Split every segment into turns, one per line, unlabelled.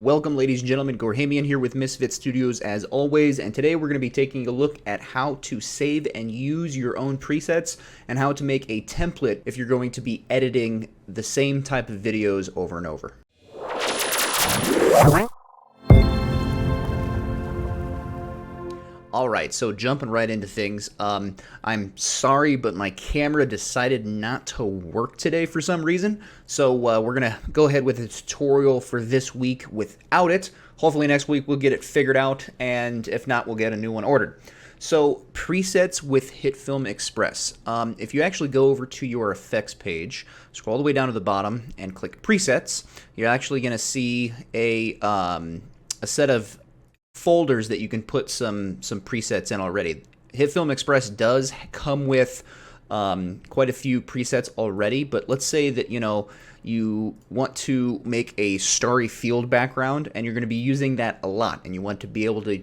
Welcome, ladies and gentlemen. Gorhamian here with Misfit Studios as always, and today we're going to be taking a look at how to save and use your own presets and how to make a template if you're going to be editing the same type of videos over and over. Alright, so jumping right into things, I'm sorry, but my camera decided not to work today for some reason, so we're going to go ahead with a tutorial for this week without it. Hopefully next week we'll get it figured out, and if not, we'll get a new one ordered. So, presets with HitfilmExpress. Express. If you actually go over to your effects page, scroll all the way down to the bottom, and click presets, you're actually going to see a set of folders that you can put some presets in already. HitfilmExpress Express does come with quite a few presets already, but let's say that you want to make a starry field background and you're going to be using that a lot, and you want to be able to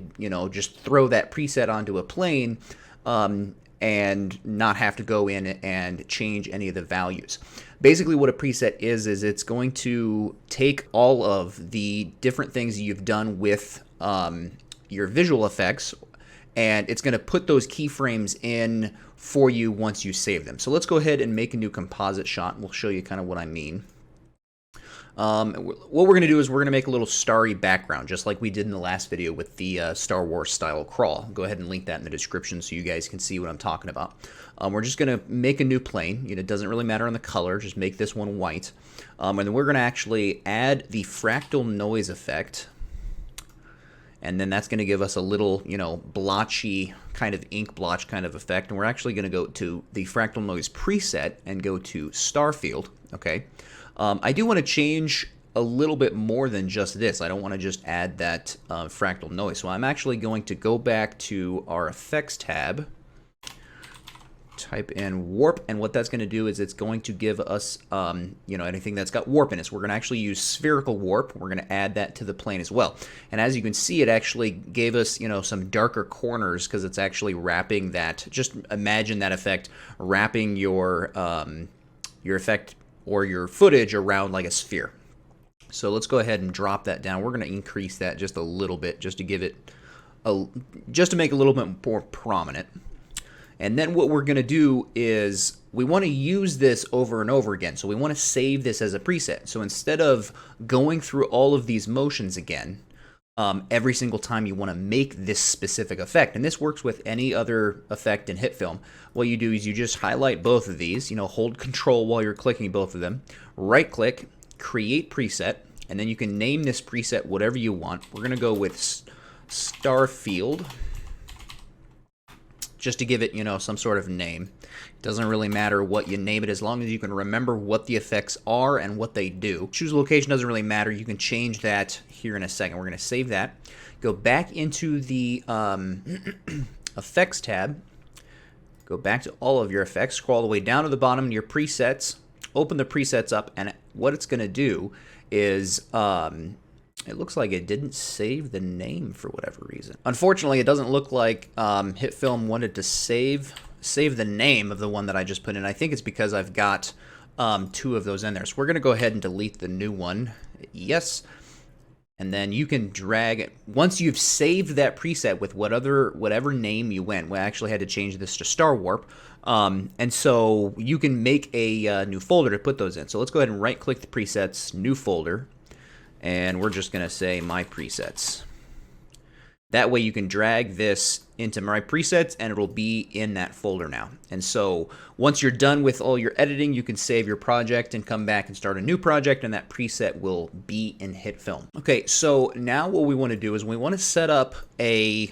just throw that preset onto a plane and not have to go in and change any of the values. Basically what a preset is it's going to take all of the different things you've done with your visual effects, and it's going to put those keyframes in for you once you save them. So let's go ahead and make a new composite shot, and we'll show you kind of what I mean. What we're going to do is we're going to make a little starry background, just like we did in the last video with the Star Wars style crawl. Go ahead and link that in the description so you guys can see what I'm talking about. We're just going to make a new plane. It doesn't really matter on the color, just make this one white. And then we're going to actually add the fractal noise effect. And then that's going to give us a little, blotchy kind of ink blotch kind of effect. And we're actually going to go to the fractal noise preset and go to star field. Okay. I do want to change a little bit more than just this. I don't want to just add that fractal noise. So I'm actually going to go back to our effects tab, type in warp, and what that's going to do is it's going to give us anything that's got warp in it. So we're going to actually use spherical warp. We're going to add that to the plane as well. And as you can see, it actually gave us some darker corners because it's actually wrapping that. Just imagine that effect wrapping your effect or your footage around like a sphere. So let's go ahead and drop that down. We're going to increase that just a little bit just to give it just to make it a little bit more prominent. And then what we're going to do is we want to use this over and over again. So we want to save this as a preset. So instead of going through all of these motions again, every single time you want to make this specific effect, and this works with any other effect in HitFilm, what you do is you just highlight both of these, hold Control while you're clicking both of them, right-click, create preset, and then you can name this preset whatever you want. We're going to go with Star Field, just to give it, some sort of name. It doesn't really matter what you name it as long as you can remember what the effects are and what they do. Choose a location doesn't really matter. You can change that here in a second. We're going to save that. Go back into the effects tab. Go back to all of your effects. Scroll all the way down to the bottom to your presets. Open the presets up, and what it's going to do is it looks like it didn't save the name for whatever reason. Unfortunately, it doesn't look like HitFilm wanted to save the name of the one that I just put in. I think it's because I've got two of those in there. So we're going to go ahead and delete the new one. Yes. And then you can drag it. Once you've saved that preset with whatever name you went, we actually had to change this to Star Warp. And so you can make a new folder to put those in. So let's go ahead and right-click the presets, new folder. And we're just going to say My Presets. That way you can drag this into My Presets and it'll be in that folder now. And so once you're done with all your editing, you can save your project and come back and start a new project, and that preset will be in HitFilm. Okay, so now what we want to do is we want to set up a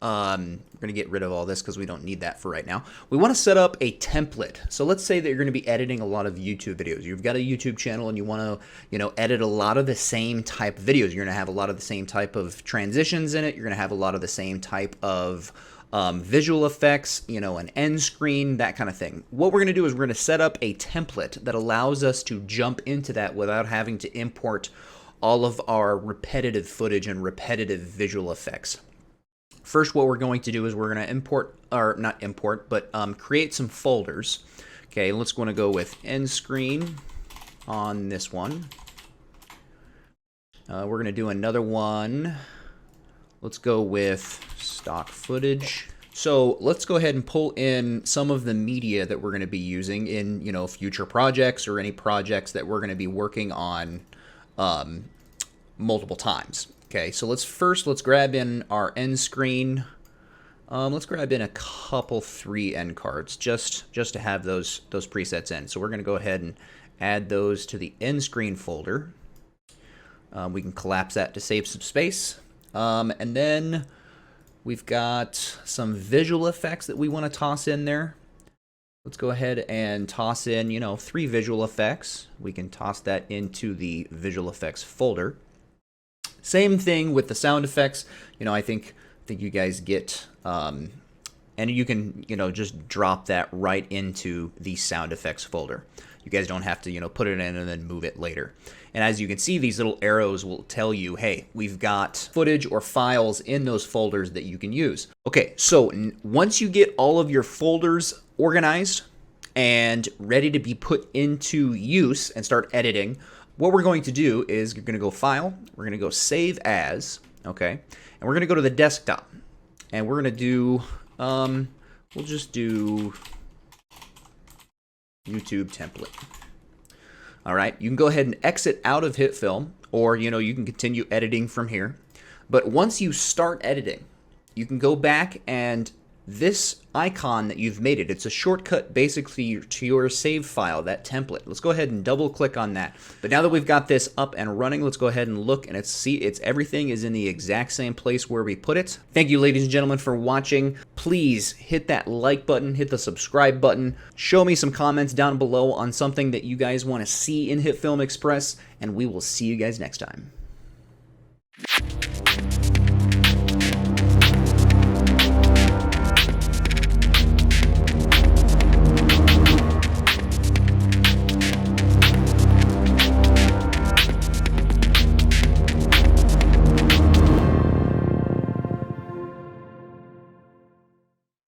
we're going to get rid of all this because we don't need that for right now. We want to set up a template. So let's say that you're going to be editing a lot of YouTube videos. You've got a YouTube channel and you want to, edit a lot of the same type of videos. You're going to have a lot of the same type of transitions in it. You're going to have a lot of the same type of visual effects, an end screen, that kind of thing. What we're going to do is we're going to set up a template that allows us to jump into that without having to import all of our repetitive footage and repetitive visual effects. First, what we're going to do is we're going to create some folders. Okay, let's go with end screen on this one. We're going to do another one. Let's go with stock footage. So let's go ahead and pull in some of the media that we're going to be using in, you know, future projects or any projects that we're going to be working on multiple times. Okay, so let's grab in our end screen. Let's grab in a couple 3 end cards just to have those presets in. So we're going to go ahead and add those to the end screen folder. We can collapse that to save some space. And then we've got some visual effects that we want to toss in there. Let's go ahead and toss in, you know, 3 visual effects. We can toss that into the visual effects folder. Same thing with the sound effects. You know, I think you guys get, and you can, you know, just drop that right into the sound effects folder. You guys don't have to, you know, put it in and then move it later. And as you can see, these little arrows will tell you, hey, we've got footage or files in those folders that you can use. Okay, so once you get all of your folders organized and ready to be put into use and start editing, what we're going to do is you're going to go File, we're going to go Save As, okay, and we're going to go to the desktop, and we're going to do, we'll just do YouTube template. All right, you can go ahead and exit out of HitFilm, or, you know, you can continue editing from here. But once you start editing, you can go back, and this icon that you've made it's a shortcut basically to your save file, that template. Let's go ahead and double click on that. But now that we've got this up and running, let's go ahead and look, and it's everything is in the exact same place where we put it. Thank you, ladies and gentlemen, for watching. Please hit that like button, hit the subscribe button, show me some comments down below on something that you guys want to see in HitfilmExpress, and we will see you guys next time.